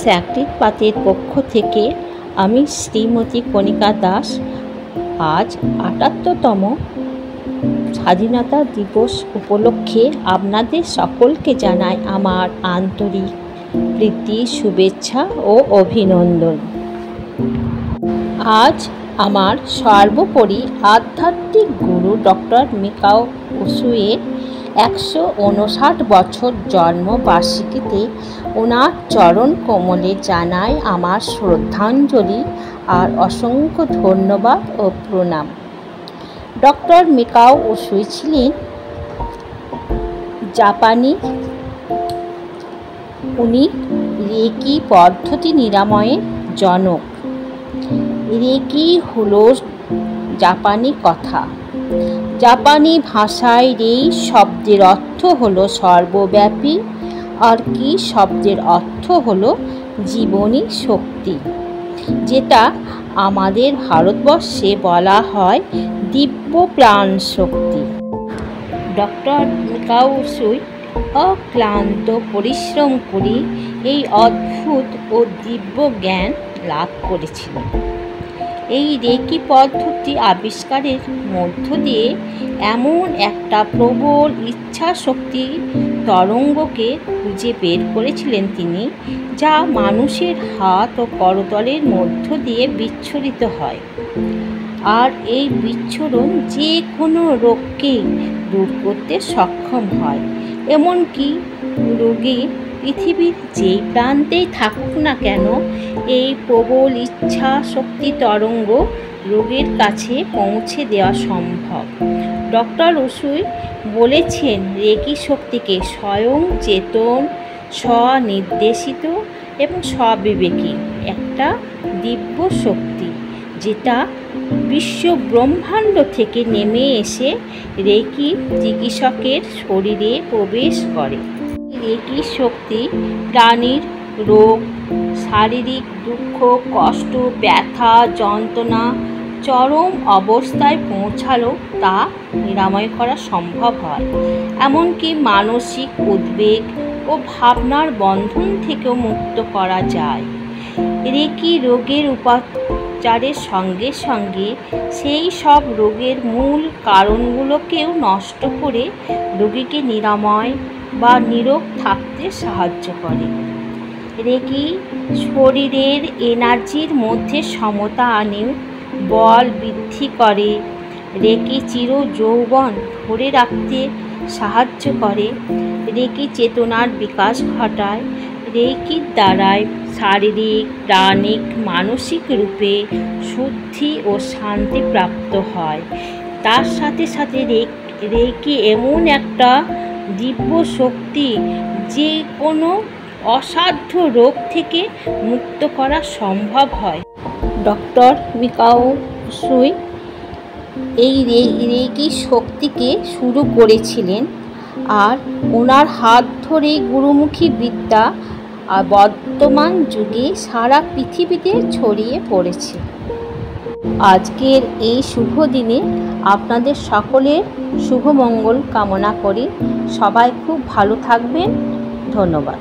স্যাকরিড পাথের পক্ষ থেকে আমি শ্রীমতী কণিকা দাস আজ ৭৮তম স্বাধীনতা দিবস উপলক্ষে আপনাদের সকলকে জানাই আমার আন্তরিক প্রীতি, শুভেচ্ছা ও অভিনন্দন। আজ আমার সর্বোপরি আধ্যাত্মিক গুরু ডক্টর মিকাও উসুইয়ের ১৫৯ বছর জন্মবার্ষিকীতে ওনার চরণ কমলে জানাই আমার শ্রদ্ধাঞ্জলি আর অসংখ্য ধন্যবাদ ও প্রণাম। ডক্টর মিকাও উসুই ছিলেন জাপানি। উনি রেকি পদ্ধতি নিরাময়ের জনক। রেকি হলো জাপানি কথা। জাপানি ভাষায় রেই শব্দের অর্থ হলো সর্বব্যাপী, আর কি শব্দের অর্থ হলো জীবনী শক্তি, যেটা আমাদের ভারতবর্ষে বলা হয় দিব্য প্রাণ শক্তি। ডক্টর মিকাও উসুই অক্লান্ত পরিশ্রম করে এই অদ্ভুত ও দিব্য জ্ঞান লাভ করেছিলেন। এই রেকি পদ্ধতি আবিষ্কারের মধ্য দিয়ে এমন একটা প্রবল ইচ্ছা শক্তি তরঙ্গকে খুঁজে বের করেছিলেন তিনি, যা মানুষের হাত ও করতলের মধ্য দিয়ে বিচ্ছুরিত হয়। আর এই বিচ্ছুরণ যে কোনো রোগকে দূর করতে সক্ষম হয়। এমনকি রোগী পৃথিবীর যেই প্রান্তেই থাকুক না কেন, এই প্রবল ইচ্ছা শক্তি তরঙ্গ রোগীর কাছে পৌঁছে দেওয়া সম্ভব। ডক্টর উসুই বলেছেন, রেকি শক্তিকে স্বয়ং চেতন, স্বনির্দেশিত এবং স্ববিবেকী একটা দিব্য শক্তি, যেটা বিশ্ব ব্রহ্মাণ্ড থেকে নেমে এসে রেকি চিকিৎসকের শরীরে প্রবেশ করে। রেকি শক্তি প্রাণীর রোগ, শারীরিক দুঃখ, কষ্ট, ব্যথা, যন্ত্রণা চরম অবস্থায় পৌঁছালেও তা নিরাময় করা সম্ভব হয়। এমনকি মানসিক উদ্বেগ ও ভাবনার বন্ধন থেকেও মুক্ত করা যায়। রেকি রোগের উপচারের সঙ্গে সঙ্গে সেই সব রোগের মূল কারণগুলোকেও নষ্ট করে রোগীকে নিরাময় বা নীরোগ থাকতে সাহায্য করে। রেকি শরীরের এনার্জির মধ্যে সমতা আনে, বল বৃদ্ধি করে। রেকি চির যৌবন ধরে রাখতে সাহায্য করে। রেকি চেতনার বিকাশ ঘটায়। রেকির দ্বারাই শারীরিক, প্রাণিক, মানসিক রূপে শুদ্ধি ও শান্তি প্রাপ্ত হয়। তার সাথে সাথে রেকি এমন একটা দিব্য শক্তি যে কোনো অসাধ্য রোগ থেকে মুক্ত করা সম্ভব হয়। ডক্টর মিকাও উসুই এই রেকি শক্তিকে শুরু করেছিলেন, আর ওনার হাত ধরে গুরুমুখী বিদ্যা আর বর্তমান যুগে সারা পৃথিবীতে ছড়িয়ে পড়েছে। আজকের এই শুভ দিনে আপনাদের সকলের শুভ মঙ্গল কামনা করি। সবাই খুব ভালো থাকবেন। ধন্যবাদ।